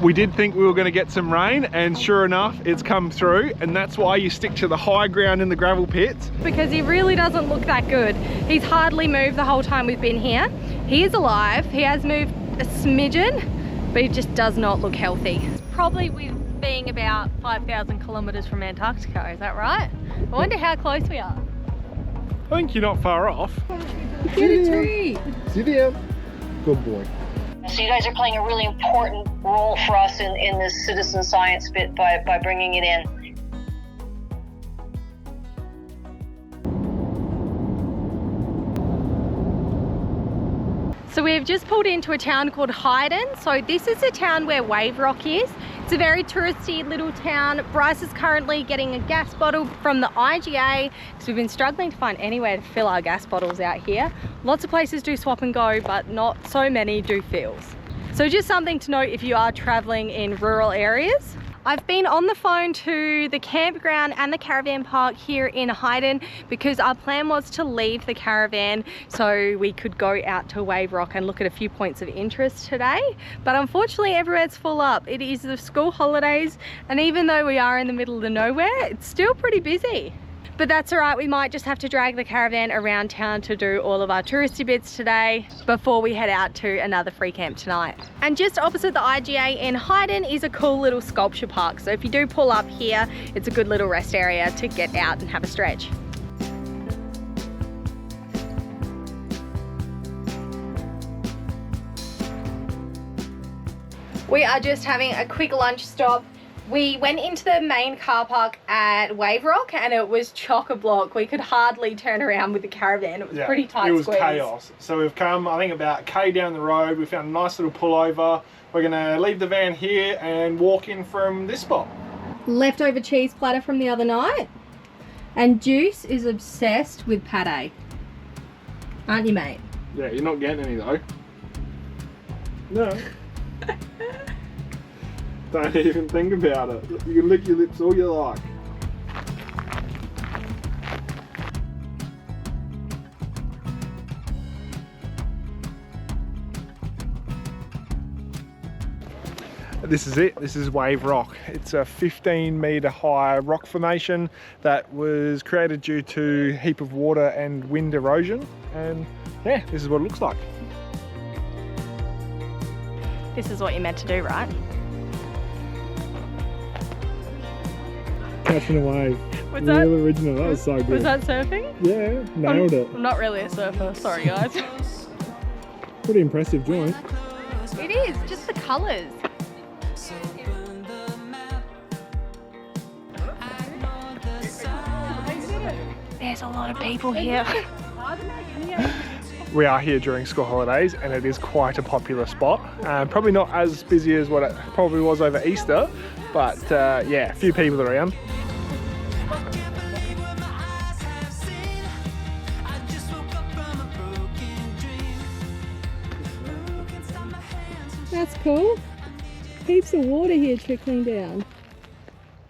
We did think we were going to get some rain, and sure enough, it's come through, and that's why you stick to the high ground in the gravel pits. Because he really doesn't look that good. He's hardly moved the whole time we've been here. He is alive. He has moved a smidgen, but he just does not look healthy. It's probably with being about 5,000 kilometers from Antarctica, is that right? I wonder how close we are. I think you're not far off. Get a tree. Sit down. Good boy. So you guys are playing a really important role for us in this citizen science bit by bringing it in. So we've just pulled into a town called Hyden. So this is the town where Wave Rock is. It's a very touristy little town. Bryce is currently getting a gas bottle from the IGA because we've been struggling to find anywhere to fill our gas bottles out here. Lots of places do swap and go, but not so many do fills. So just something to note if you are traveling in rural areas. I've been on the phone to the campground and the caravan park here in Hyden because our plan was to leave the caravan so we could go out to Wave Rock and look at a few points of interest today. But unfortunately everywhere's full up. It is the school holidays, and even though we are in the middle of the nowhere, it's still pretty busy. But that's all right, we might just have to drag the caravan around town to do all of our touristy bits today before we head out to another free camp tonight. And just opposite the IGA in Hyden is a cool little sculpture park. So if you do pull up here, it's a good little rest area to get out and have a stretch. We are just having a quick lunch stop. We went into the main car park at Wave Rock and it was chock-a-block. We could hardly turn around with the caravan. It was pretty tight. It was squeeze. chaos. So we've come, I think, about a K down the road. We found a nice little pullover. We're going to leave the van here and walk in from this spot. Leftover cheese platter from the other night. And Juice is obsessed with pate. Aren't you, mate? Yeah, you're not getting any though. No. Don't even think about it. You can lick your lips all you like. This is it. This is Wave Rock. It's a 15-metre high rock formation that was created due to a heap of water and wind erosion. And yeah, this is what it looks like. This is what you're meant to do, right? Catching a wave. Was Real that original. That was so good. Was that surfing? Yeah, nailed it. I'm not really a surfer, sorry guys. Pretty impressive joint. It is, just the colours. There's a lot of people here. We are here during school holidays and it is quite a popular spot. Probably not as busy as what it probably was over Easter, but yeah, a few people around. That's cool. Heaps of water here trickling down.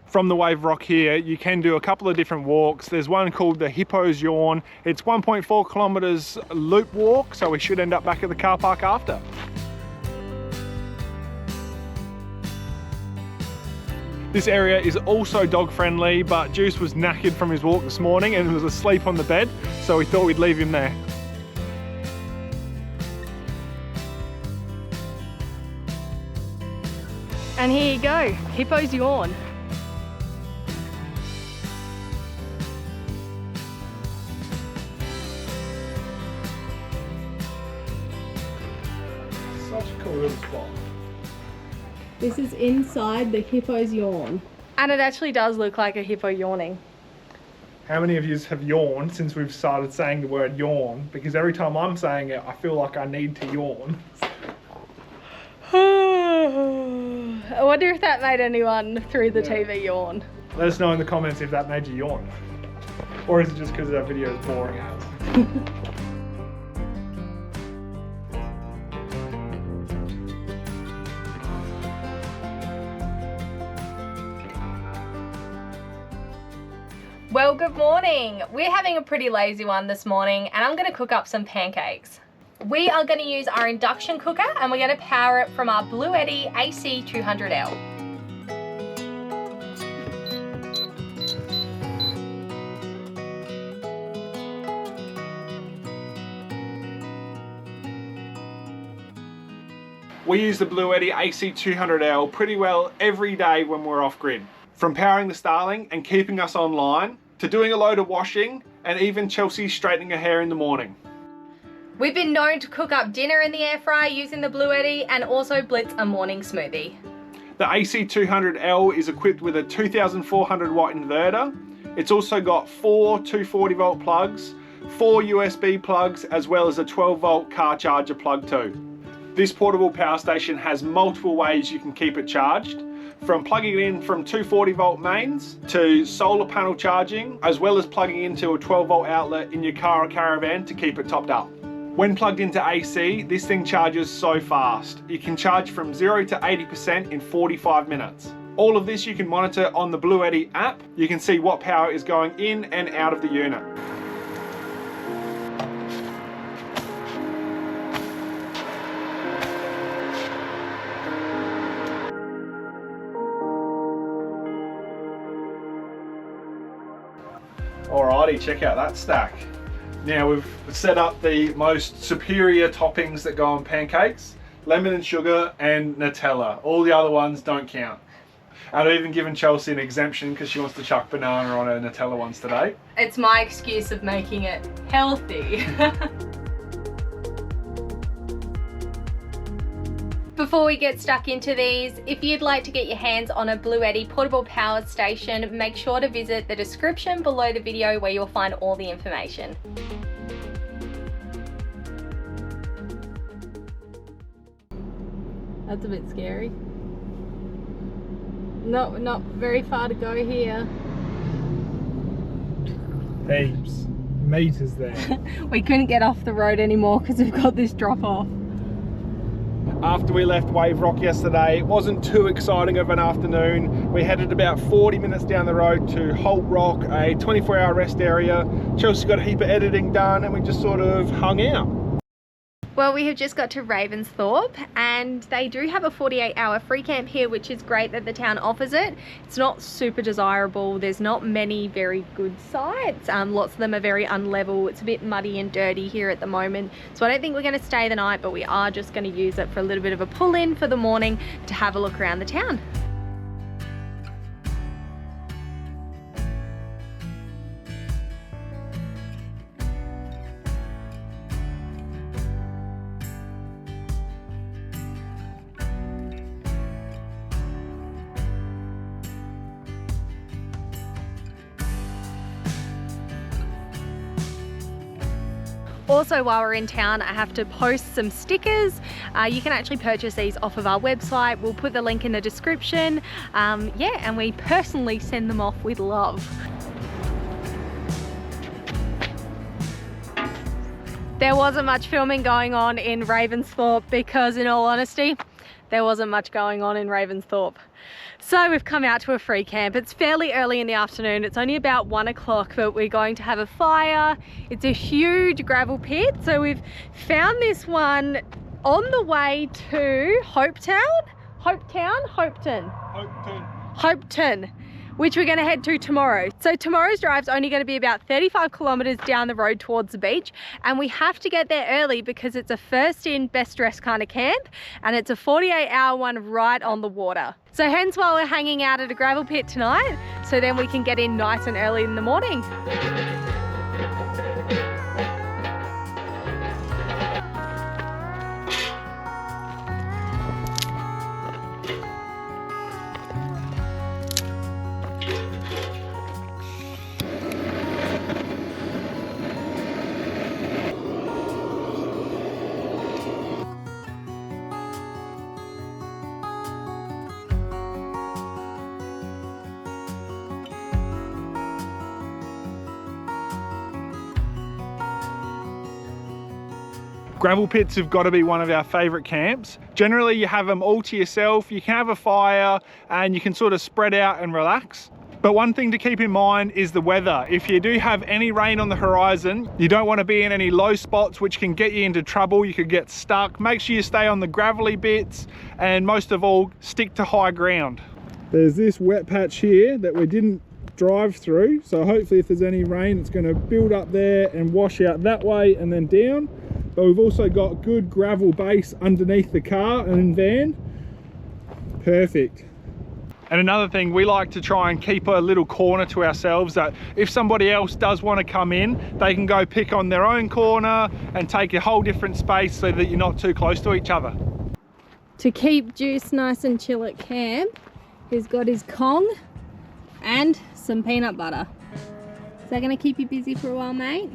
From the Wave Rock here, you can do a couple of different walks. There's one called the Hippos Yawn. It's 1.4 kilometres loop walk, so we should end up back at the car park after. This area is also dog friendly, but Juice was knackered from his walk this morning and was asleep on the bed, so we thought we'd leave him there. And here you go, Hippos Yawn. Such a cool little spot. This is inside the Hippos Yawn. And it actually does look like a hippo yawning. How many of you have yawned since we've started saying the word yawn? Because every time I'm saying it, I feel like I need to yawn. I wonder if that made anyone through the TV yawn. Let us know in the comments if that made you yawn. Or is it just because that video is boring as? Well, good morning. We're having a pretty lazy one this morning and I'm going to cook up some pancakes. We are going to use our induction cooker and we're going to power it from our BLUETTI AC200L. We use the BLUETTI AC200L pretty well every day when we're off grid. From powering the Starling and keeping us online, to doing a load of washing, and even Chelsea straightening her hair in the morning. We've been known to cook up dinner in the air fryer using the BLUETTI and also blitz a morning smoothie. The AC200L is equipped with a 2400 watt inverter. It's also got 4 240 volt plugs, 4 USB plugs, as well as a 12 volt car charger plug too. This portable power station has multiple ways you can keep it charged, from plugging it in from 240 volt mains to solar panel charging, as well as plugging into a 12 volt outlet in your car or caravan to keep it topped up. When plugged into AC, this thing charges so fast. You can charge from 0 to 80% in 45 minutes. All of this you can monitor on the BLUETTI app. You can see what power is going in and out of the unit. Alrighty, check out that stack. Now we've set up the most superior toppings that go on pancakes: lemon and sugar and Nutella. All the other ones don't count. I've even given Chelsea an exemption because she wants to chuck banana on her Nutella ones today. It's my excuse of making it healthy. Before we get stuck into these, if you'd like to get your hands on a BLUETTI portable power station, make sure to visit the description below the video where you'll find all the information. That's a bit scary. Not very far to go here. Heaps. Meters there. We couldn't get off the road anymore because we've got this drop off. After we left Wave Rock yesterday, it wasn't too exciting of an afternoon. We headed about 40 minutes down the road to Holt Rock, a 24-hour rest area. Chelsea got a heap of editing done and we just sort of hung out. Well, we have just got to Ravensthorpe and they do have a 48-hour free camp here, which is great that the town offers it. It's not super desirable. There's not many very good sites. Lots of them are very unlevel. It's a bit muddy and dirty here at the moment. So I don't think we're going to stay the night, but we are just going to use it for a little bit of a pull-in for the morning to have a look around the town. Also, while we're in town, I have to post some stickers. You can actually purchase these off of our website. We'll put the link in the description. Yeah, and we personally send them off with love. There wasn't much filming going on in Ravensthorpe because, in all honesty, there wasn't much going on in Ravensthorpe. So we've come out to a free camp. It's fairly early in the afternoon. It's only about 1 o'clock, but we're going to have a fire. It's a huge gravel pit. So we've found this one on the way to Hopetoun, which we're going to head to tomorrow. So tomorrow's drive's only going to be about 35 kilometers down the road towards the beach, and we have to get there early because it's a first in, best dressed kind of camp, and it's a 48-hour one right on the water. So hence why we're hanging out at a gravel pit tonight, so then we can get in nice and early in the morning. Gravel pits have got to be one of our favourite camps. Generally you have them all to yourself, you can have a fire and you can sort of spread out and relax. But one thing to keep in mind is the weather. If you do have any rain on the horizon, you don't want to be in any low spots which can get you into trouble. You could get stuck. Make sure you stay on the gravelly bits, and most of all, stick to high ground. There's this wet patch here that we didn't drive through, so hopefully if there's any rain it's going to build up there and wash out that way and then down. But we've also got good gravel base underneath the car and van. Perfect. And another thing, we like to try and keep a little corner to ourselves, that if somebody else does want to come in, they can go pick on their own corner and take a whole different space so that you're not too close to each other. To keep Juice nice and chill at camp, he's got his Kong and some peanut butter. Is that going to keep you busy for a while, mate?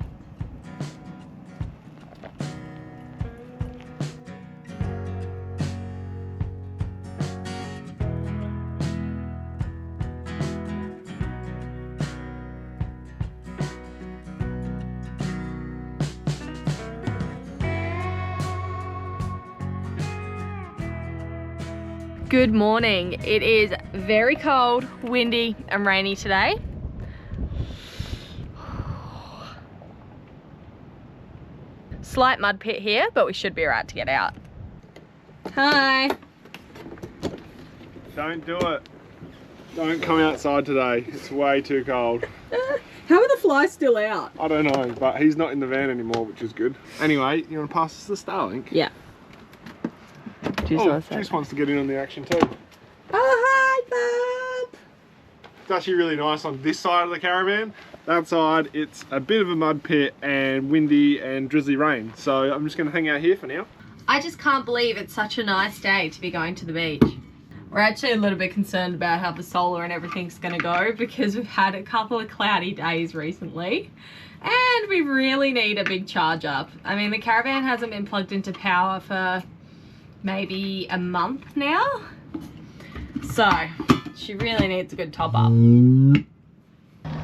Good morning. It is very cold, windy and rainy today. Slight mud pit here, but we should be alright to get out. Hi. Don't do it. Don't come outside today. It's way too cold. How are the flies still out? I don't know, but he's not in the van anymore, which is good. Anyway, you want to pass us the Starlink? Yeah. Juice wants to get in on the action too. Oh, hi, Bob. It's actually really nice on this side of the caravan. That side, it's a bit of a mud pit and windy and drizzly rain. So I'm just going to hang out here for now. I just can't believe it's such a nice day to be going to the beach. We're actually a little bit concerned about how the solar and everything's going to go, because we've had a couple of cloudy days recently and we really need a big charge up. I mean, the caravan hasn't been plugged into power for maybe a month now, so she really needs a good top up.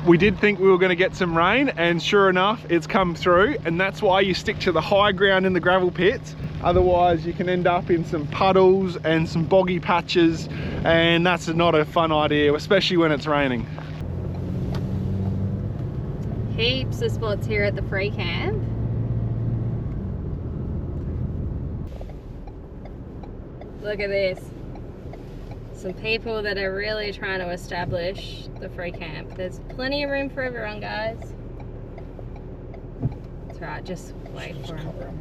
We did think we were going to get some rain, and sure enough it's come through, and that's why you stick to the high ground in the gravel pits. Otherwise you can end up in some puddles and some boggy patches, and that's not a fun idea, especially when it's raining. Heaps of spots here at the free camp. Look at this. Some people that are really trying to establish the free camp. There's plenty of room for everyone, guys. That's right, just wait for them.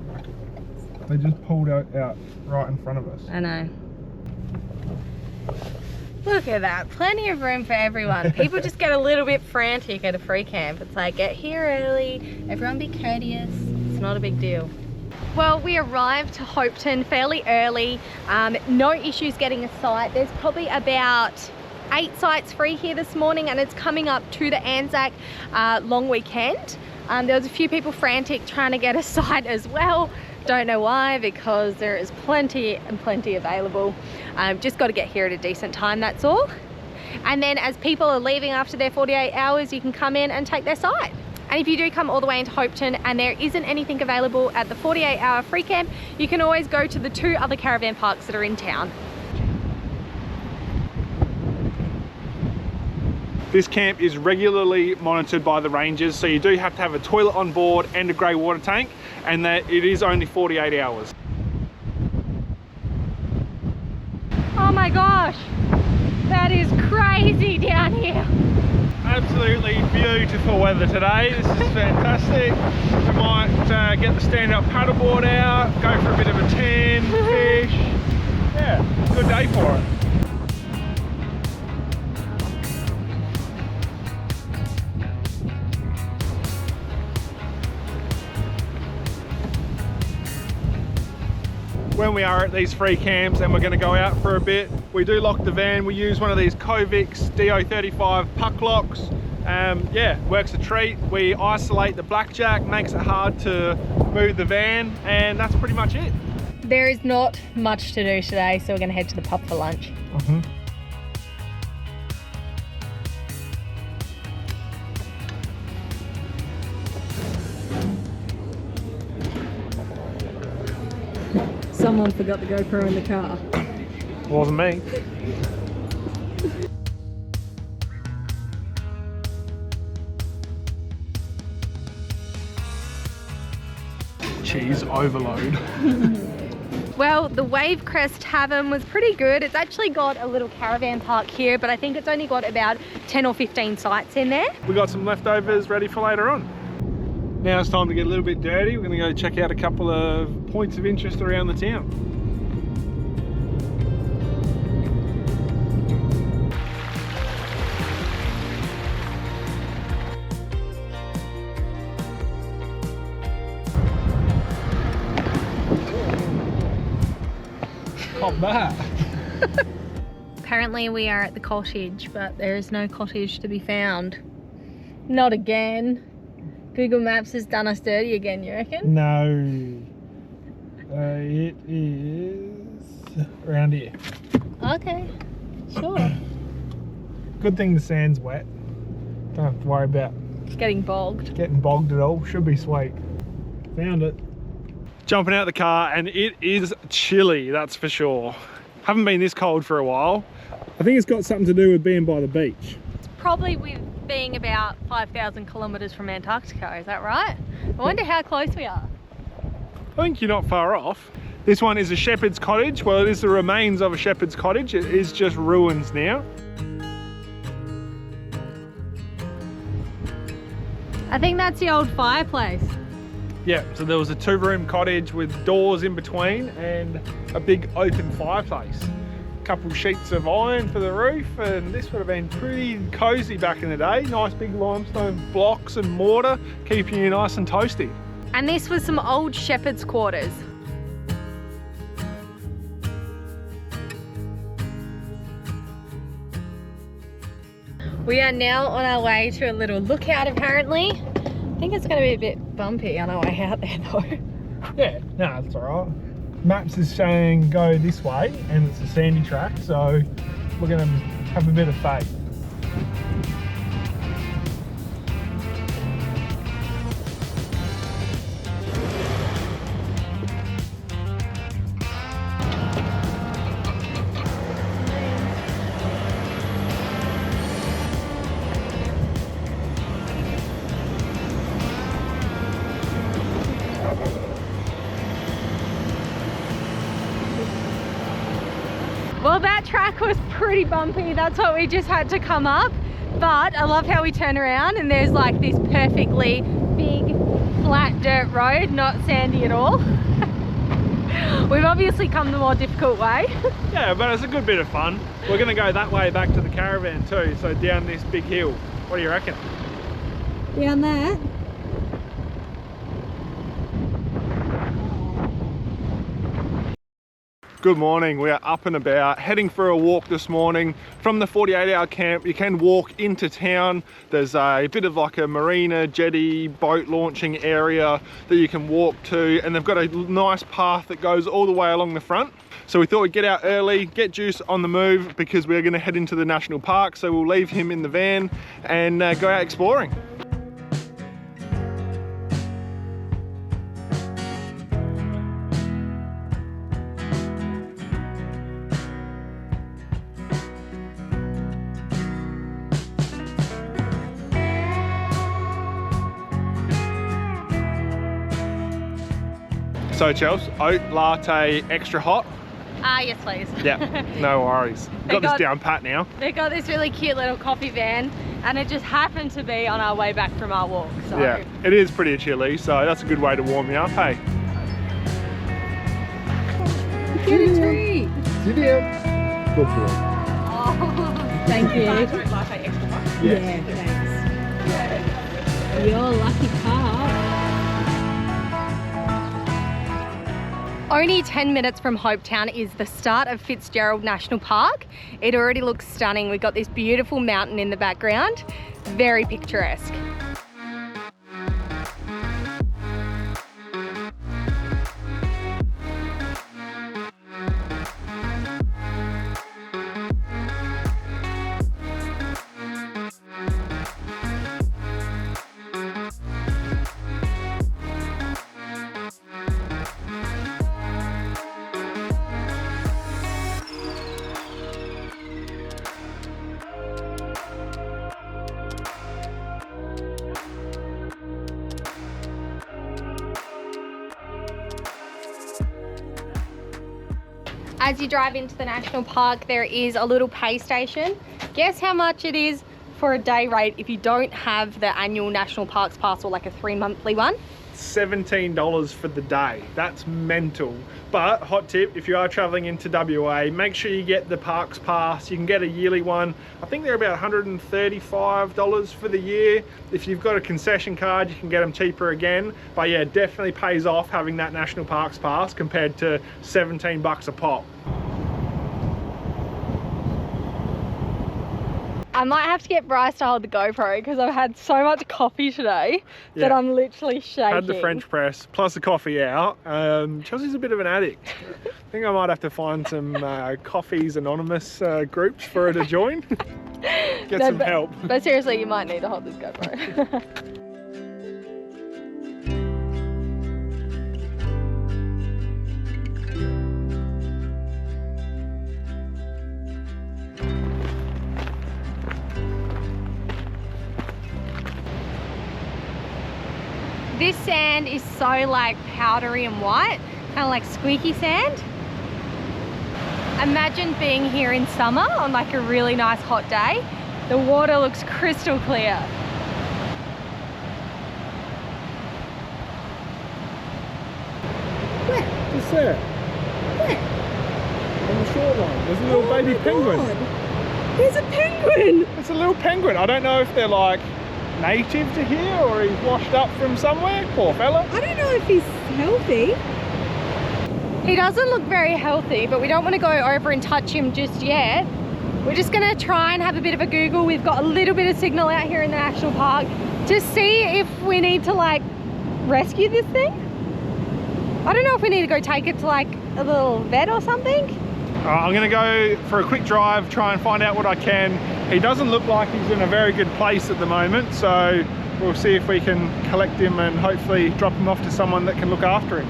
They just pulled out right in front of us. I know. Look at that, plenty of room for everyone. People just get a little bit frantic at a free camp. It's like, get here early, everyone be courteous. It's not a big deal. Well, we arrived to Hopetoun fairly early. No issues getting a site. There's probably about 8 sites free here this morning, and it's coming up to the Anzac long weekend. There was a few people frantic trying to get a site as well. Don't know why, because there is plenty and plenty available. Just got to get here at a decent time, that's all. And then as people are leaving after their 48 hours, you can come in and take their site. And if you do come all the way into Hopetoun and there isn't anything available at the 48-hour free camp, you can always go to the 2 other caravan parks that are in town. This camp is regularly monitored by the rangers, so you do have to have a toilet on board and a grey water tank, and that it is only 48 hours. Oh my gosh, that is crazy down here. Absolutely beautiful weather today. This is fantastic. We might get the stand-up paddleboard out, go for a bit of a tan, fish. Yeah, good day for it. When we are at these free camps and we're going to go out for a bit, we do lock the van. We use one of these Covix DO35 puck locks. Yeah, works a treat. We isolate the blackjack, makes it hard to move the van, and that's pretty much it. There is not much to do today, so we're going to head to the pub for lunch. Someone forgot the GoPro in the car. Wasn't me. cheese overload. Well, the Wavecrest Tavern was pretty good. It's actually got a little caravan park here, but I think it's only got about 10 or 15 sites in there. We got some leftovers ready for later on. Now it's time to get a little bit dirty. We're gonna go check out a couple of points of interest around the town. Not bad. Apparently we are at the cottage, but there is no cottage to be found. Not again. Google Maps has done us dirty again, you reckon? No. It is around here. Okay, sure. Good thing the sand's wet. Don't have to worry about Getting bogged. getting bogged at all. Should be sweet. Found it. Jumping out of the car, and it is chilly, that's for sure. Haven't been this cold for a while. I think it's got something to do with being by the beach. It's probably with being about 5,000 kilometres from Antarctica, is that right? I wonder how close we are. I think you're not far off. This one is a shepherd's cottage. Well, it is the remains of a shepherd's cottage. It is just ruins now. I think that's the old fireplace. Yeah, so there was a 2-room cottage with doors in between and a big open fireplace. A couple sheets of iron for the roof, and this would have been pretty cozy back in the day. Nice big limestone blocks and mortar, keeping you nice and toasty. And this was some old shepherd's quarters. We are now on our way to a little lookout apparently. I think it's going to be a bit bumpy on our way out there though. Yeah, no, that's all right. Maps is saying go this way, and it's a sandy track, so we're going to have a bit of faith. Well, that track was pretty bumpy. That's what we just had to come up. But I love how we turn around and there's like this perfectly big flat dirt road, not sandy at all. We've obviously come the more difficult way. Yeah, but it's a good bit of fun. We're going to go that way back to the caravan too, so down this big hill. What do you reckon? Down that? Good morning, we are up and about, heading for a walk this morning from the 48-hour camp. You can walk into town. There's a bit of like a marina, jetty, boat launching area that you can walk to, and they've got a nice path that goes all the way along the front. So we thought we'd get out early, get Juice on the move, because we're gonna head into the national park. So we'll leave him in the van and go out exploring. So Chelsea, oat latte extra hot? Yes please. Yeah, no worries. Got this down pat now. They've got this really cute little coffee van and it just happened to be on our way back from our walk. So. Yeah, it is pretty chilly, so that's a good way to warm you up, hey? Get a treat. Sit down. Good boy. Oh, thank you. Oat latte extra hot. Yeah, thanks. You're lucky pup. Only 10 minutes from Hopetoun is the start of Fitzgerald National Park. It already looks stunning. We've got this beautiful mountain in the background. Very picturesque. As you drive into the national park, there is a little pay station. Guess how much it is for a day rate if you don't have the annual national parks pass or like a 3-monthly one? $17 for the day. That's mental. But hot tip, if you are traveling into WA, make sure you get the parks pass. You can get a yearly one. I think they're about $135 for the year. If you've got a concession card, you can get them cheaper again. But yeah, it definitely pays off having that national parks pass compared to 17 bucks a pop. I might have to get Bryce to hold the GoPro because I've had so much coffee today that I'm literally shaking. Had the French press plus the coffee out. Chelsea's a bit of an addict. I think I might have to find some Coffees Anonymous groups for her to join. Get some help. But seriously, you might need to hold this GoPro. This sand is so like powdery and white, kind of like squeaky sand. Imagine being here in summer on like a really nice hot day. The water looks crystal clear. Where? Just there. Where? On the shoreline. There's a little baby penguin. God. There's a penguin! It's a little penguin. I don't know if they're like native to here or he's washed up from somewhere. Poor fella. I don't know if he's healthy. He doesn't look very healthy, but we don't want to go over and touch him just yet. We're just going to try and have a bit of a Google. We've got a little bit of signal out here in the national park to see if we need to like rescue this thing. I don't know if we need to go take it to like a little vet or something. I'm gonna go for a quick drive, try and find out what I can. He doesn't look like he's in a very good place at the moment, so we'll see if we can collect him and hopefully drop him off to someone that can look after him.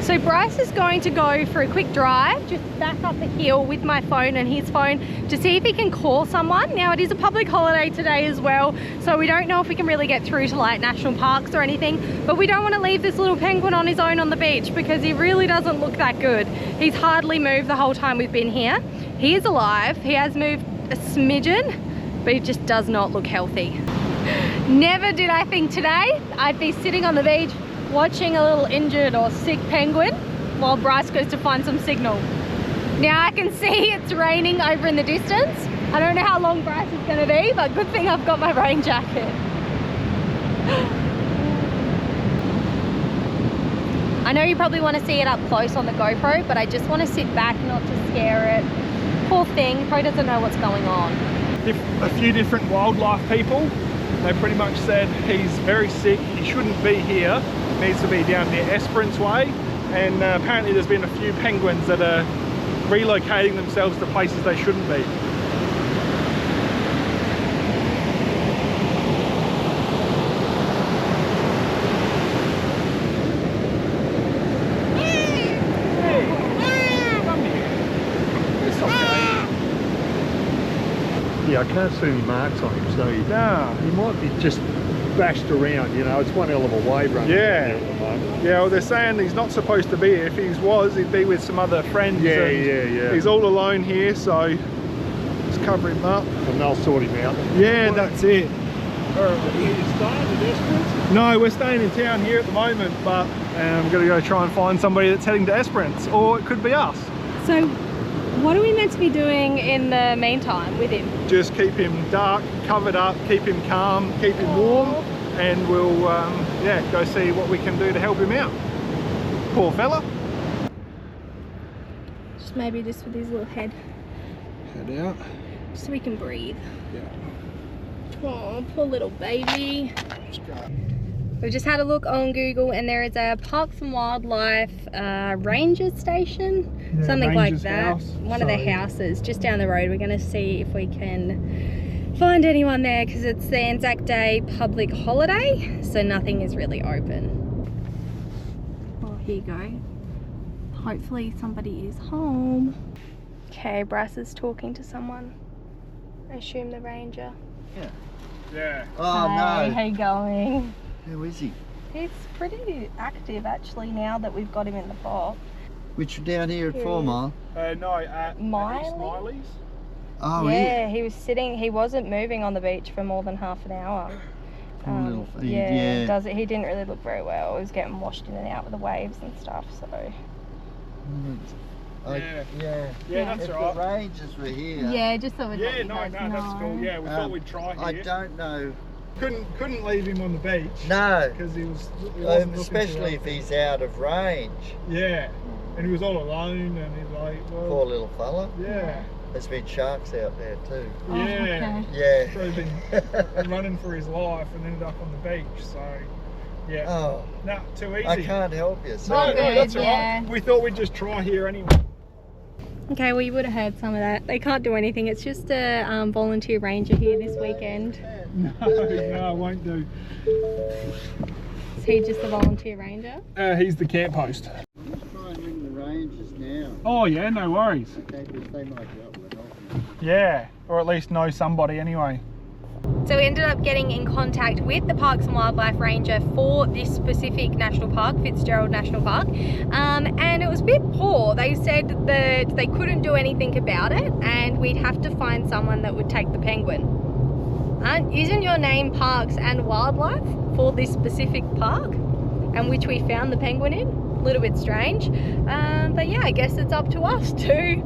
So Bryce is going to go for a quick drive, just back up the hill with my phone and his phone to see if he can call someone. Now it is a public holiday today as well, so we don't know if we can really get through to like national parks or anything, but we don't want to leave this little penguin on his own on the beach because he really doesn't look that good. He's hardly moved the whole time we've been here. He is alive, he has moved a smidgen, but he just does not look healthy. Never did I think today I'd be sitting on the beach watching a little injured or sick penguin while Bryce goes to find some signal. Now I can see it's raining over in the distance. I don't know how long Bryce is going to be, but good thing I've got my rain jacket. I know you probably want to see it up close on the GoPro, but I just want to sit back not to scare it. Poor thing, probably doesn't know what's going on. A few different wildlife people, they pretty much said he's very sick, he shouldn't be here. Needs to be down near Esperance Way, and apparently there's been a few penguins that are relocating themselves to places they shouldn't be. Yeah, I can't see any marks on him, so he might be just bashed around, you know. It's one hell of a wave running there at the moment. Yeah, well, they're saying he's not supposed to be here. If he was, he'd be with some other friends. Yeah. He's all alone here, so just cover him up. And they'll sort him out. Yeah, that's it. Are you staying at Esperance? No, we're staying in town here at the moment, but we're going to go try and find somebody that's heading to Esperance, or it could be us. So what are we meant to be doing in the meantime with him? Just keep him dark, covered up, keep him calm, keep him warm, and we'll yeah, go see what we can do to help him out. Poor fella. Just maybe just with his little head. Head out. So we can breathe. Yeah. Oh, poor little baby. We've just had a look on Google and there is a Parks and Wildlife ranger station, something like that. One of the houses just down the road. We're going to see if we can find anyone there because it's the Anzac Day public holiday, so nothing is really open. Oh, here you go. Hopefully somebody is home. Okay, Bryce is talking to someone. I assume the ranger. Yeah. Oh, Hi, no. how you going? How is he? He's pretty active actually now that we've got him in the box. Which down here at 4 Mile? No, at Miley? Oh, yeah, he was sitting, he wasn't moving on the beach for more than half an hour. Poor little thing. Yeah, he didn't really look very well. He was getting washed in and out with the waves and stuff, so. Yeah, that's if right. the ranges were here. Yeah, just so we Yeah, no, that's cool. Yeah, we thought we'd try here. I don't know. Couldn't leave him on the beach. No. Because he wasn't especially if he's out of range. Yeah, and he was all alone, and he's like, well, Poor little fella. Yeah. There's been sharks out there too. Yeah. Okay. Yeah. So he's been running for his life and ended up on the beach. So, yeah. Oh. No, too easy. I can't help you. So. No, that's all yeah. right. We thought we'd just try here anyway. Okay, well you would have heard some of that. They can't do anything. It's just a volunteer ranger here this weekend. No, I won't do. Is he just a volunteer ranger? He's the camp host. Let's try and ring the rangers now. Oh yeah, no worries. Okay, because they might be up with help. Yeah, or at least know somebody anyway. So we ended up getting in contact with the Parks and Wildlife Ranger for this specific national park, Fitzgerald National Park, and it was a bit poor. They said that they couldn't do anything about it and we'd have to find someone that would take the penguin. Isn't your name Parks and Wildlife for this specific park, and which we found the penguin in? A little bit strange, but yeah, I guess it's up to us to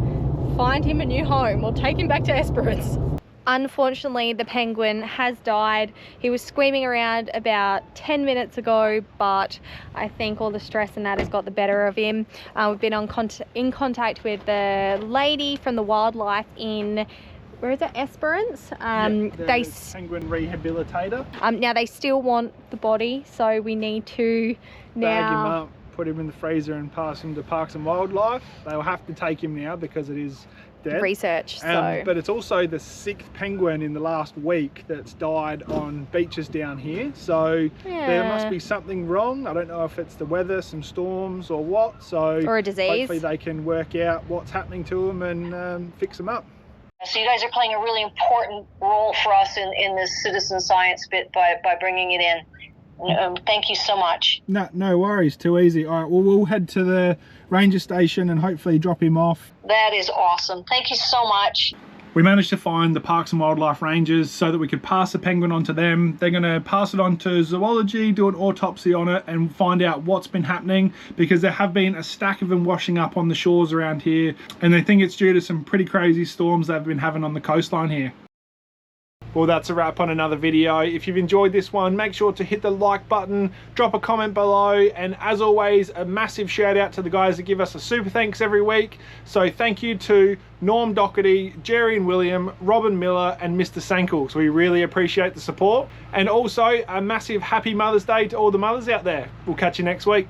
find him a new home or take him back to Esperance. Unfortunately, the penguin has died. He was screaming around about 10 minutes ago, but I think all the stress and that has got the better of him. We've been in contact with the lady from the wildlife in, where is it, Esperance? They penguin rehabilitator. now they still want the body, so we need to Bag him up, put him in the freezer and pass him to Parks and Wildlife. They'll have to take him now because it is dead. Research. So but it's also the 6th penguin in the last week that's died on beaches down here. So there must be something wrong. I don't know if it's the weather, some storms or what. So or a disease. Hopefully they can work out what's happening to them and fix them up. So you guys are playing a really important role for us in this citizen science bit by bringing it in. Thank you so much. No worries, too easy. All right, well, we'll head to the ranger station and hopefully drop him off. That is awesome. Thank you so much. We managed to find the Parks and Wildlife Rangers so that we could pass the penguin on to them. They're going to pass it on to zoology, do an autopsy on it and find out what's been happening, because there have been a stack of them washing up on the shores around here, and they think it's due to some pretty crazy storms they've been having on the coastline here. Well, that's a wrap on another video. If you've enjoyed this one, make sure to hit the like button, drop a comment below, and as always, a massive shout out to the guys that give us a super thanks every week. So thank you to Norm Doherty, Jerry and William, Robin Miller, and Mr. Sankles. We really appreciate the support. And also a massive happy Mother's Day to all the mothers out there. We'll catch you next week.